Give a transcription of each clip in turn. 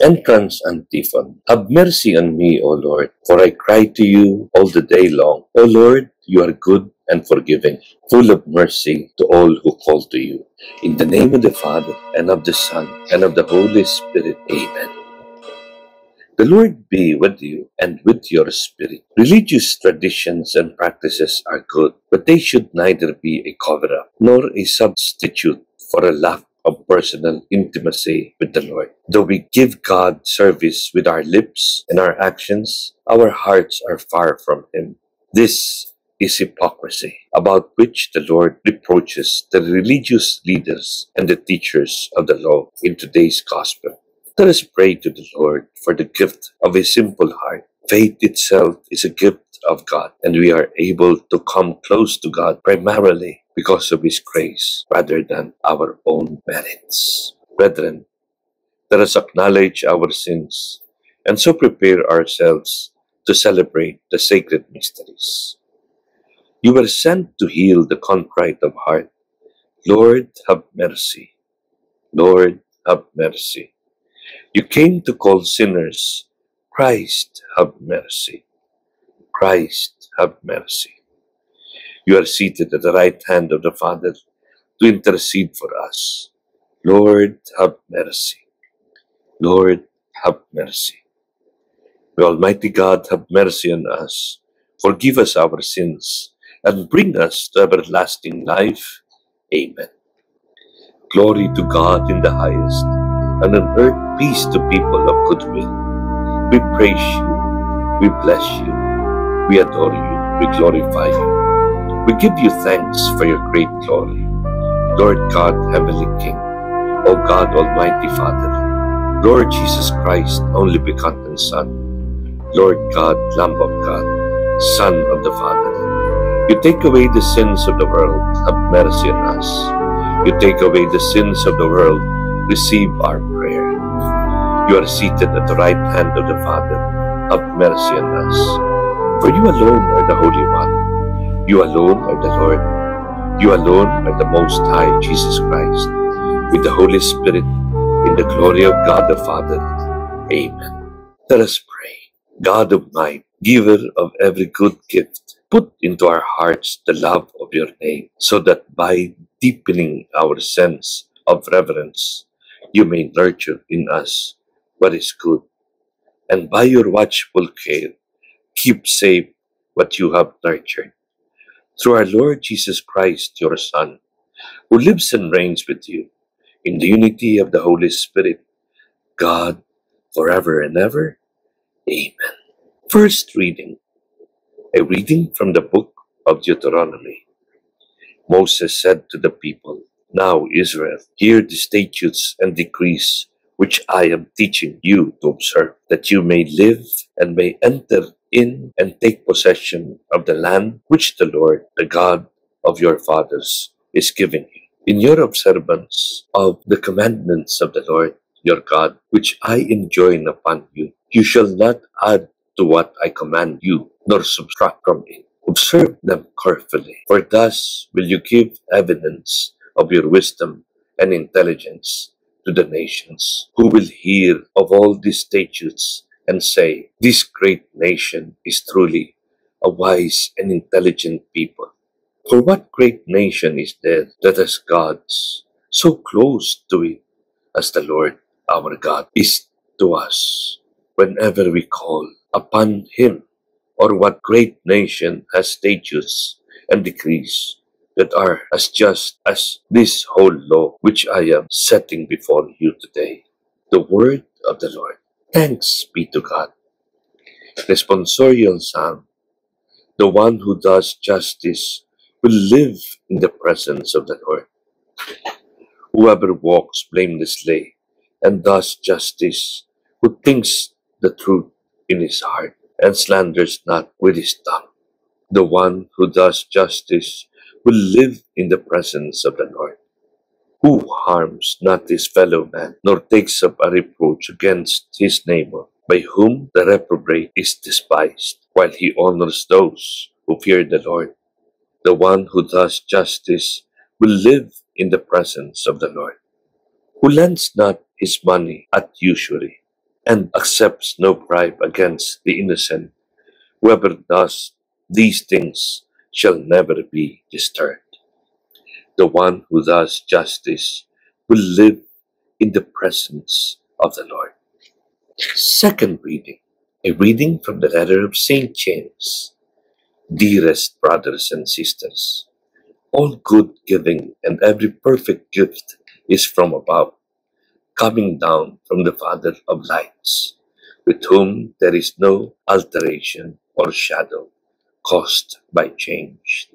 Entrance Antiphon. Have mercy on me, O Lord, for I cry to you all the day long. O Lord, you are good and forgiving, full of mercy to all who call to you. In the name of the Father, and of the Son, and of the Holy Spirit. Amen. The Lord be with you and with your spirit. Religious traditions and practices are good, but they should neither be a cover-up nor a substitute for a lack of personal intimacy with the Lord. Though we give God service with our lips and our actions, our hearts are far from Him. This is hypocrisy, about which the Lord reproaches the religious leaders and the teachers of the law in today's gospel. Let us pray to the Lord for the gift of a simple heart. Faith itself is a gift of God, and we are able to come close to God primarily because of His grace rather than our own merits. Brethren, let us acknowledge our sins and so prepare ourselves to celebrate the sacred mysteries. You were sent to heal the contrite of heart. Lord, have mercy. Lord, have mercy. You came to call sinners. Christ, have mercy. Christ, have mercy. You are seated at the right hand of the Father to intercede for us. Lord, have mercy. Lord, have mercy. May Almighty God have mercy on us, forgive us our sins, and bring us to everlasting life. Amen. Glory to God in the highest, and on earth peace to people of good will. We praise you, we bless you, we adore you, we glorify you. We give you thanks for your great glory. Lord God, Heavenly King, O God, Almighty Father, Lord Jesus Christ, only begotten Son, Lord God, Lamb of God, Son of the Father. You take away the sins of the world, have mercy on us. You take away the sins of the world, receive our prayer. You are seated at the right hand of the Father, have mercy on us. For you alone are the Holy One. You alone are the Lord. You alone are the Most High, Jesus Christ, with the Holy Spirit, in the glory of God the Father. Amen. Let us pray. God of might, giver of every good gift, put into our hearts the love of your name, so that by deepening our sense of reverence, you may nurture in us what is good, and by your watchful care, keep safe what you have nurtured. Through our Lord Jesus Christ, your Son, who lives and reigns with you in the unity of the Holy Spirit, God, forever and ever. Amen. First reading, a reading from the book of Deuteronomy. Moses said to the people, Now, Israel, hear the statutes and decrees which I am teaching you to observe, that you may live and may enter in and take possession of the land which the Lord, the God of your fathers, is giving you. In your observance of the commandments of the Lord your God, which I enjoin upon you, you shall not add to what I command you, nor subtract from it. Observe them carefully, for thus will you give evidence of your wisdom and intelligence to the nations, who will hear of all these statutes and say, This great nation is truly a wise and intelligent people. For what great nation is there that has gods so close to it as the Lord our God is to us whenever we call upon Him? Or what great nation has statutes and decrees that are as just as this whole law which I am setting before you today? The word of the Lord. Thanks be to God. Responsorial Psalm. The one who does justice will live in the presence of the Lord. Whoever walks blamelessly and does justice, who thinks the truth in his heart and slanders not with his tongue. The one who does justice will live in the presence of the Lord. Who harms not his fellow man, nor takes up a reproach against his neighbor, by whom the reprobate is despised, while he honors those who fear the Lord. The one who does justice will live in the presence of the Lord. Who lends not his money at usury, and accepts no bribe against the innocent. Whoever does these things shall never be disturbed. The one who does justice will live in the presence of the Lord. Second reading, a reading from the letter of St. James. Dearest brothers and sisters, all good giving and every perfect gift is from above, coming down from the Father of lights, with whom there is no alteration or shadow caused by change.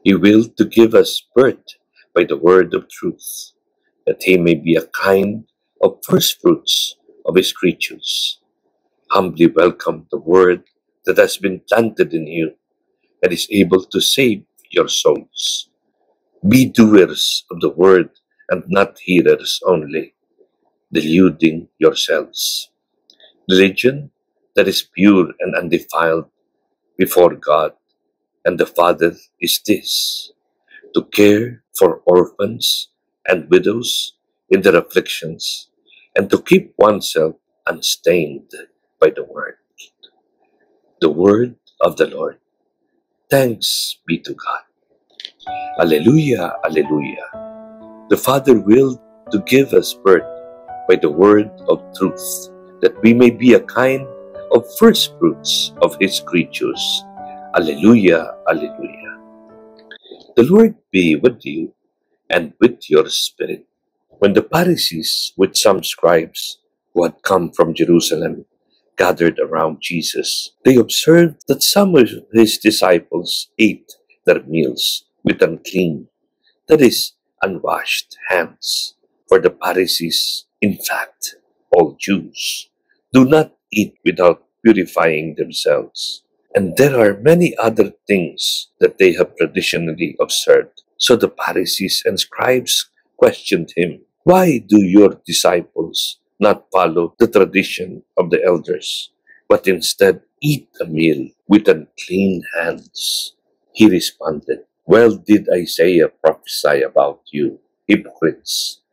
He willed to give us birth by the word of truth, that he may be a kind of first fruits of his creatures. Humbly welcome the word that has been planted in you and is able to save your souls. Be doers of the word and not hearers only, deluding yourselves. Religion that is pure and undefiled before God and the Father is this: to care for orphans and widows in their afflictions, and to keep oneself unstained by the word. The word of the Lord. Thanks be to God. Alleluia, alleluia. The Father willed to give us birth by the word of truth, that we may be a kind of first fruits of his creatures. Alleluia, alleluia. The Lord be with you and with your spirit. When the Pharisees, with some scribes who had come from Jerusalem, gathered around Jesus, they observed that some of his disciples ate their meals with unclean, that is, unwashed hands. For the Pharisees, in fact, all Jews, do not eat without purifying themselves. And there are many other things that they have traditionally observed. So the Pharisees and scribes questioned him, "Why do your disciples not follow the tradition of the elders, but instead eat a meal with unclean hands?" He responded, "Well did Isaiah prophesy about you, hypocrites,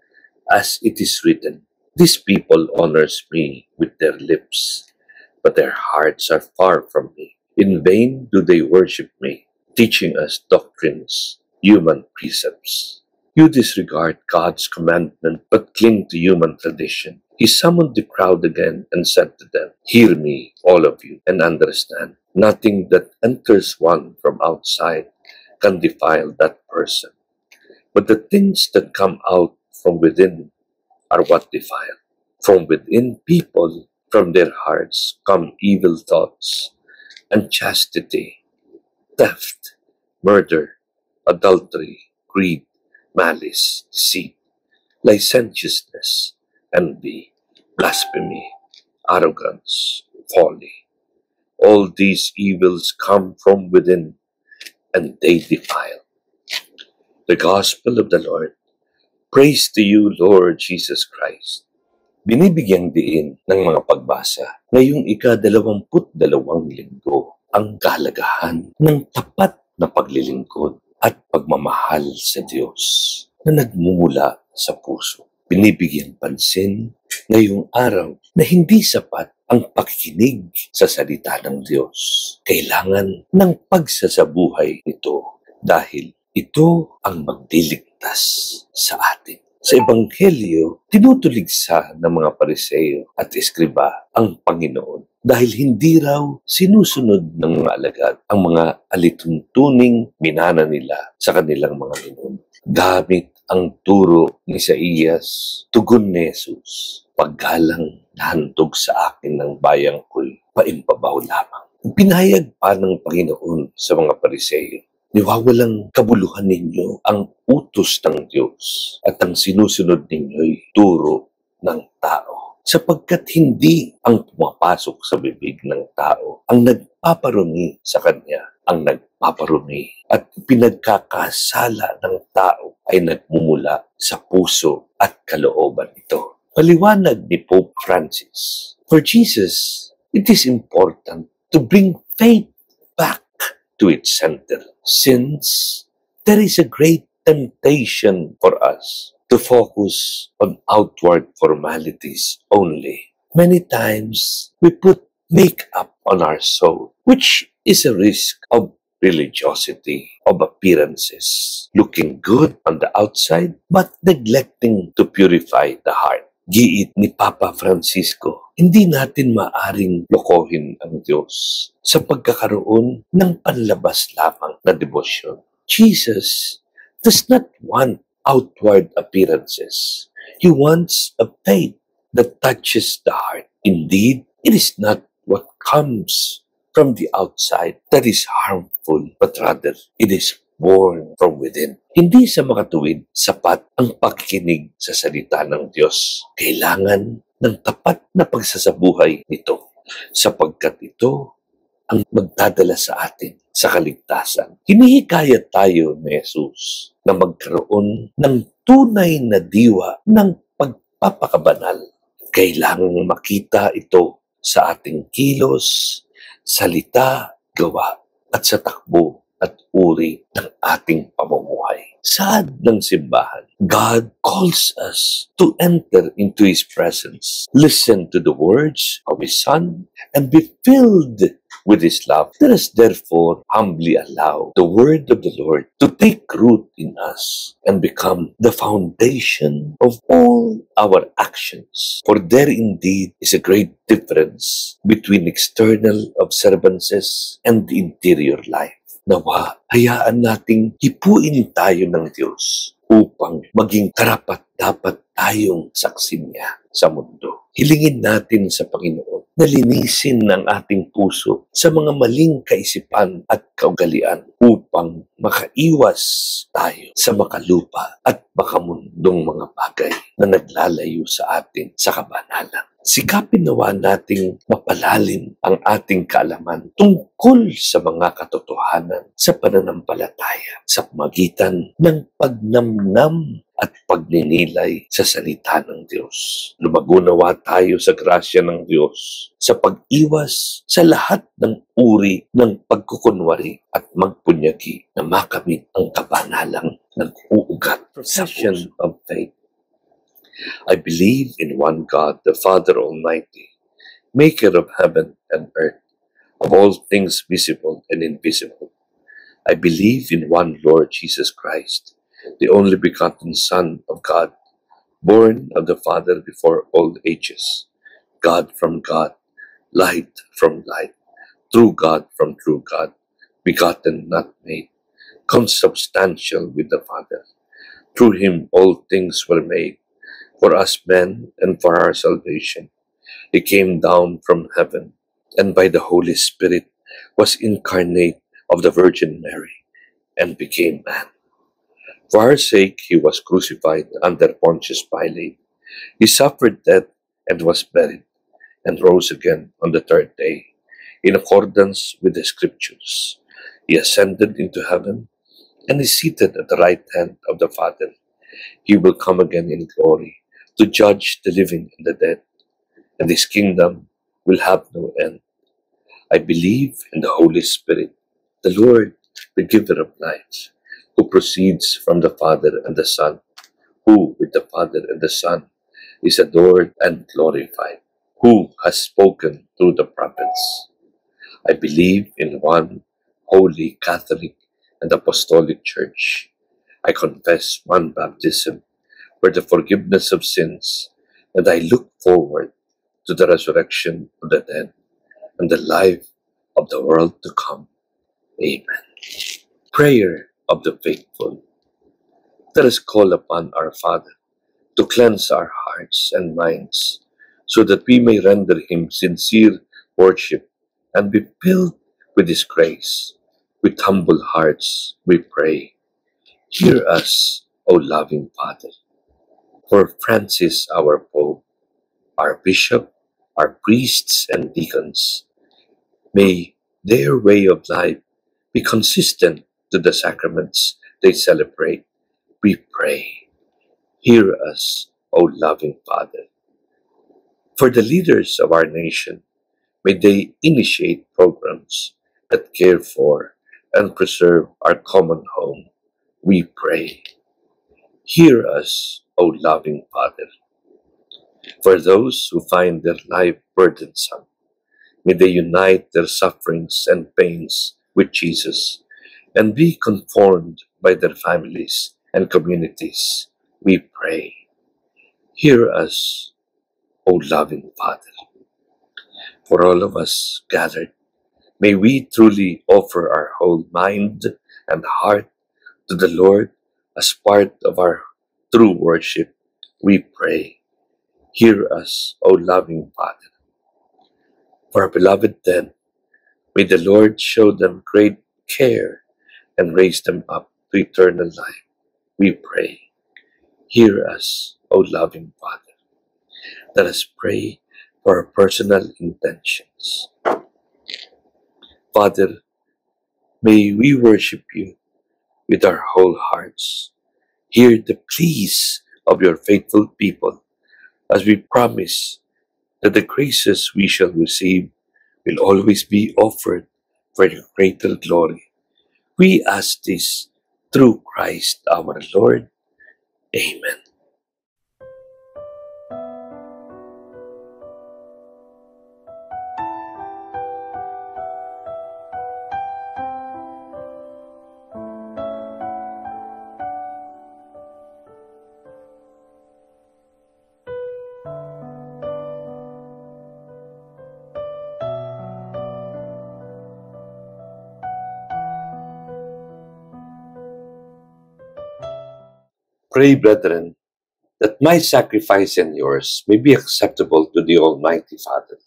as it is written, 'This people honors me with their lips, but their hearts are far from me. In vain do they worship me, teaching us doctrines, human precepts.'" You disregard God's commandment, but cling to human tradition. He summoned the crowd again and said to them, "Hear me, all of you, and understand. Nothing that enters one from outside can defile that person. But the things that come out from within are what defile. From within people, from their hearts, come evil thoughts, unchastity, theft, murder, adultery, greed, malice, deceit, licentiousness, envy, blasphemy, arrogance, folly. All these evils come from within, and they defile." The Gospel of the Lord. Praise to you, Lord Jesus Christ. Binibigyang diin ng mga pagbasa ngayong ika-22 linggo ang kahalagahan ng tapat na paglilingkod at pagmamahal sa Diyos na nagmumula sa puso. Binibigyang pansin ngayong araw na hindi sapat ang pakikinig sa salita ng Diyos. Kailangan ng pagsasabuhay nito dahil ito ang magdiligtas sa atin. Sa Ebanghelyo, tinutuligsa ng mga Pariseo at Eskriba ang Panginoon dahil hindi raw sinusunod ng mga alagad ang mga alituntuning minana nila sa kanilang mga ninuno. Gamit ang turo ni Isaías, tugon ni Jesus, "Paggalang na handog sa akin ng bayang ko'y paimbabaw lamang." Pinahayag pa ng Panginoon sa mga Pariseo, "Niwawalang kabuluhan ninyo ang utos ng Diyos at ang sinusunod ninyo'y turo ng tao. Sapagkat hindi ang pumapasok sa bibig ng tao ang nagpaparumi sa kanya, ang nagpaparumi at pinagkakasala ng tao ay nagmumula sa puso at kalooban nito." Paliwanag ni Pope Francis, for Jesus, it is important to bring faith back to its center, since there is a great temptation for us to focus on outward formalities only Many times we put makeup on our soul, which is a risk of religiosity, of appearances, looking good on the outside, but neglecting to purify the heart. Giit ni Papa Francisco, hindi natin maaring lokohin ang Diyos sa pagkakaroon ng panlabas lamang na debosyon. Jesus does not want outward appearances. He wants a faith that touches the heart. Indeed, it is not what comes from the outside that is harmful, but rather it is born from within. Hindi sa makatuwid sapat ang pagkikinig sa salita ng Diyos. Kailangan ng tapat na pagsasabuhay nito, sapagkat ito ang magdadala sa atin sa kaligtasan. Hinihikayat tayo ni Jesus na magkaroon ng tunay na diwa ng pagpapakabanal. Kailangang makita ito sa ating kilos, salita, gawa, at sa takbo at uri ng ating pamumuhay. Saad ng simbahan, God calls us to enter into His presence, listen to the words of His Son, and be filled with His love. Let us therefore humbly allow the word of the Lord to take root in us and become the foundation of all our actions. For there indeed is a great difference between external observances and the interior life. Nawa, hayaan nating hipuin tayo ng Diyos upang maging karapat-dapat tayong saksi niya sa mundo. Hilingin natin sa Panginoon na linisin ang ating puso sa mga maling kaisipan at kaugalian upang makaiwas tayo sa makalupa at makamundong mga bagay na naglalayo sa atin sa kabanalan. Sikapin nawa nating mapalalim ang ating kaalaman tungkol sa mga katotohanan sa pananampalataya sa pamagitan ng pagnamnam at pagninilay sa salita ng Diyos. Lumago nawa tayo sa grasya ng Diyos sa pag-iwas sa lahat ng uri ng pagkukunwari at magpunyagi na makamit ang kabanalang nag-uugat sa puso of faith. I believe in one God, the Father Almighty, maker of heaven and earth, of all things visible and invisible. I believe in one Lord Jesus Christ, the only begotten Son of God, born of the Father before all ages, God from God, light from light, true God from true God, begotten, not made, consubstantial with the Father. Through Him all things were made, for us men and for our salvation. He came down from heaven, and by the Holy Spirit was incarnate of the Virgin Mary, and became man. For our sake He was crucified under Pontius Pilate. He suffered death and was buried, and rose again on the third day, in accordance with the Scriptures. He ascended into heaven, and is seated at the right hand of the Father. He will come again in glory, to judge the living and the dead, and His kingdom will have no end. I believe in the Holy Spirit, the Lord, the giver of life, who proceeds from the Father and the Son, who with the Father and the Son is adored and glorified, who has spoken through the prophets. I believe in one holy, Catholic, and Apostolic Church. I confess one baptism for the forgiveness of sins, and I look forward to the resurrection of the dead and the life of the world to come. Amen. Prayer of the faithful. Let us call upon our Father to cleanse our hearts and minds, so that we may render Him sincere worship and be filled with His grace. With humble hearts we pray. Hear us, O loving Father. For Francis, our Pope, our Bishop, our priests and deacons, may their way of life be consistent to the sacraments they celebrate, we pray. Hear us, O loving Father. For the leaders of our nation, may they initiate programs that care for and preserve our common home, we pray. Hear us, O loving Father. For those who find their life burdensome, may they unite their sufferings and pains with Jesus and be conformed by their families and communities. We pray. Hear us, O loving Father. For all of us gathered, may we truly offer our whole mind and heart to the Lord as part of our true worship. We pray. Hear us, O loving Father. For our beloved then, may the Lord show them great care and raise them up to eternal life. We pray. Hear us, O loving Father. Let us pray for our personal intentions. Father, may we worship you with our whole hearts. Hear the pleas of your faithful people as we promise that the graces we shall receive will always be offered for your greater glory. We ask this through Christ our Lord. Amen. Pray, brethren, that my sacrifice and yours may be acceptable to the Almighty Father.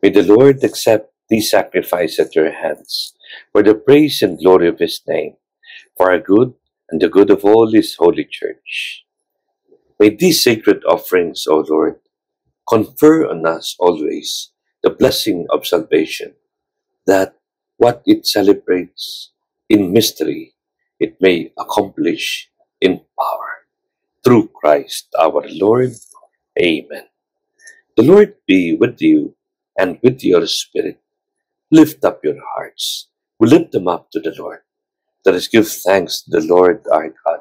May the Lord accept these sacrifices at your hands for the praise and glory of his name, for our good and the good of all his holy church. May these sacred offerings, O Lord, confer on us always the blessing of salvation, that what it celebrates in mystery, it may accomplish in power. Through Christ our Lord. Amen. The Lord be with you and with your spirit. Lift up your hearts. We lift them up to the Lord. Let us give thanks to the Lord our God.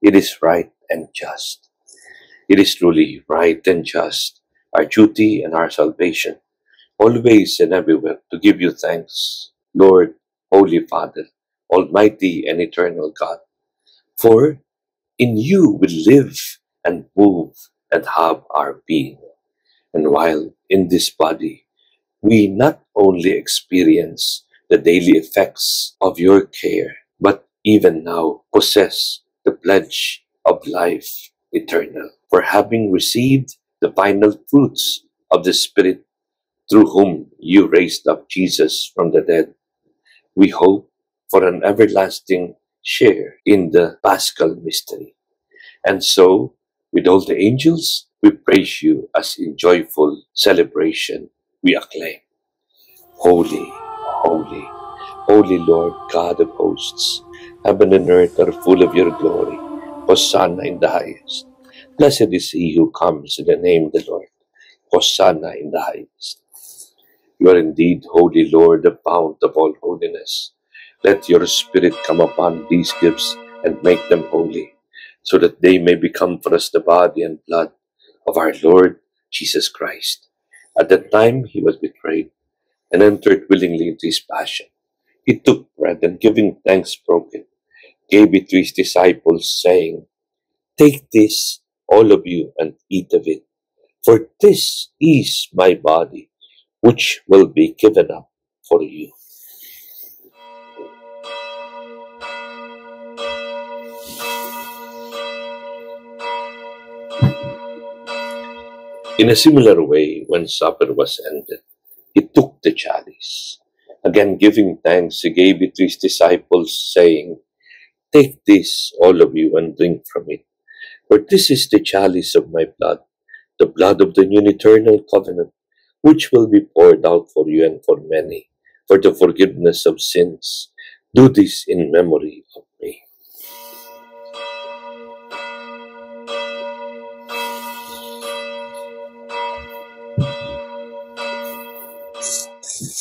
It is right and just. It is truly right and just, our duty and our salvation, always and everywhere to give you thanks, Lord, Holy Father, Almighty and eternal God. For in you we live and move and have our being. And while in this body, we not only experience the daily effects of your care, but even now possess the pledge of life eternal. For having received the final fruits of the Spirit through whom you raised up Jesus from the dead, we hope for an everlasting share in the Paschal mystery. And so, with all the angels, we praise you as in joyful celebration we acclaim. Holy, holy, holy Lord God of hosts, heaven and earth are full of your glory. Hosanna in the highest. Blessed is he who comes in the name of the Lord. Hosanna in the highest. You are indeed holy, Lord, the fount of all holiness. Let your Spirit come upon these gifts and make them holy, so that they may become for us the body and blood of our Lord Jesus Christ. At that time he was betrayed and entered willingly into his passion. He took bread and giving thanks broke it, gave it to his disciples, saying, "Take this, all of you, and eat of it, for this is my body, which will be given up for you." In a similar way, when supper was ended, he took the chalice. Again giving thanks, he gave it to his disciples, saying, "Take this, all of you, and drink from it. For this is the chalice of my blood, the blood of the new and eternal covenant, which will be poured out for you and for many, for the forgiveness of sins. Do this in memory of me."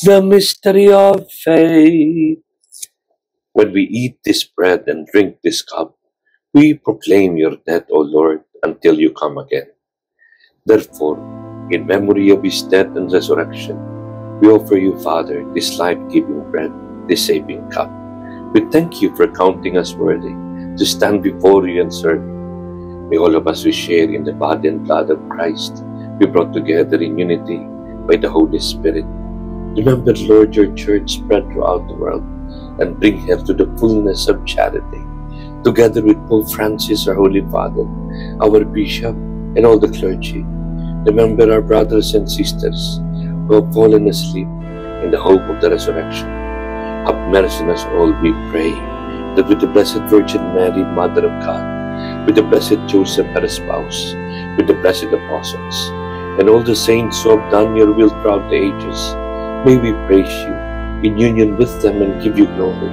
The mystery of faith. When we eat this bread and drink this cup, we proclaim your death, O Lord, until you come again. Therefore, in memory of his death and resurrection, we offer you, Father, this life-giving bread, this saving cup. We thank you for counting us worthy to stand before you and serve you. May all of us who share in the body and blood of Christ be brought together in unity by the Holy Spirit. Remember, Lord, your church spread throughout the world and bring her to the fullness of charity. Together with Pope Francis, our Holy Father, our Bishop, and all the clergy, remember our brothers and sisters who have fallen asleep in the hope of the resurrection. Have mercy on us all, we pray, that with the Blessed Virgin Mary, Mother of God, with the Blessed Joseph, her spouse, with the blessed apostles, and all the saints who have done your will throughout the ages, may we praise you in union with them and give you glory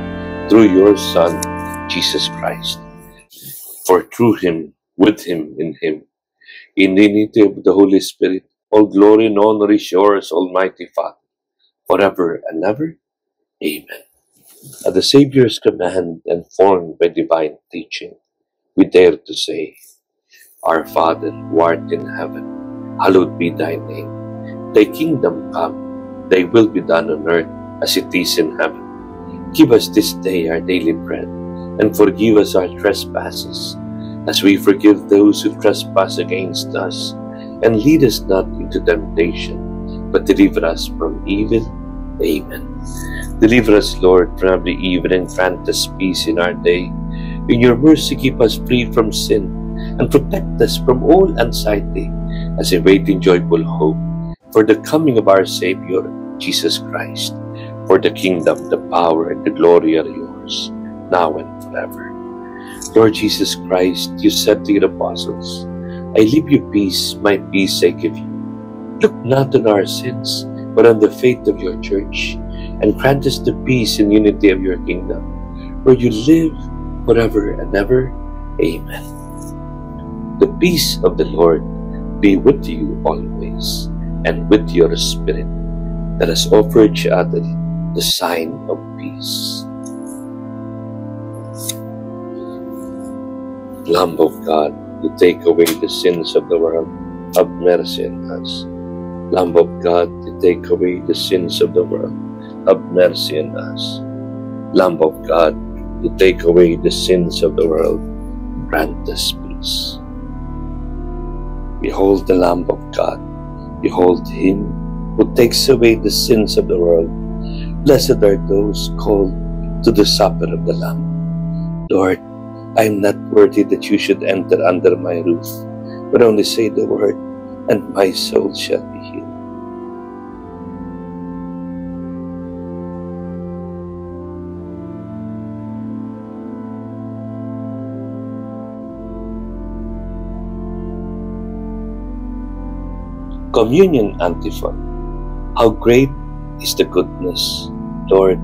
through your Son, Jesus Christ. For through him, with him, in the unity of the Holy Spirit, all glory and honor is yours, Almighty Father, forever and ever. Amen. At the Savior's command and formed by divine teaching, we dare to say, Our Father, who art in heaven, hallowed be thy name. Thy kingdom come, thy will be done on earth as it is in heaven. Give us this day our daily bread, and forgive us our trespasses, as we forgive those who trespass against us. And lead us not into temptation, but deliver us from evil. Amen. Deliver us, Lord, from every evil, and grant us peace in our day. In your mercy keep us free from sin, and protect us from all anxiety, as we wait in joyful hope for the coming of our Savior, Jesus Christ. For the kingdom, the power, and the glory are yours, now and forever. Lord Jesus Christ, you said to your apostles, I leave you peace, my peace I give you. Look not on our sins, but on the faith of your church, and grant us the peace and unity of your kingdom, where you live forever and ever. Amen. The peace of the Lord be with you always, and with your spirit. Let us offer each other the sign of peace. Lamb of God, you take away the sins of the world, have mercy on us. Lamb of God, you take away the sins of the world, have mercy on us. Lamb of God, you take away the sins of the world, grant us peace. Behold the Lamb of God, behold him who takes away the sins of the world. Blessed are those called to the supper of the Lamb. Lord, I am not worthy that you should enter under my roof, but only say the word, and my soul shall be healed. Communion Antiphon. How great is the goodness, Lord,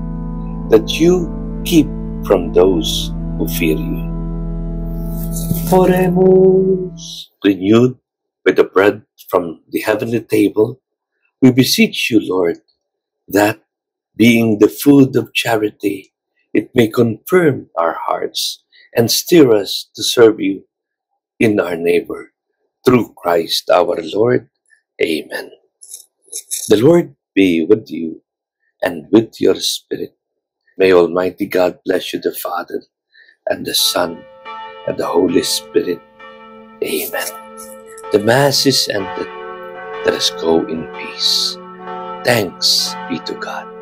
that you keep from those who fear you. Oremus. Renewed by the bread from the heavenly table, we beseech you, Lord, that, being the food of charity, it may confirm our hearts and steer us to serve you in our neighbor. Through Christ our Lord. Amen. The Lord be with you and with your spirit. May Almighty God bless you, the Father, and the Son, and the Holy Spirit. Amen. The Mass is ended. Let us go in peace. Thanks be to God.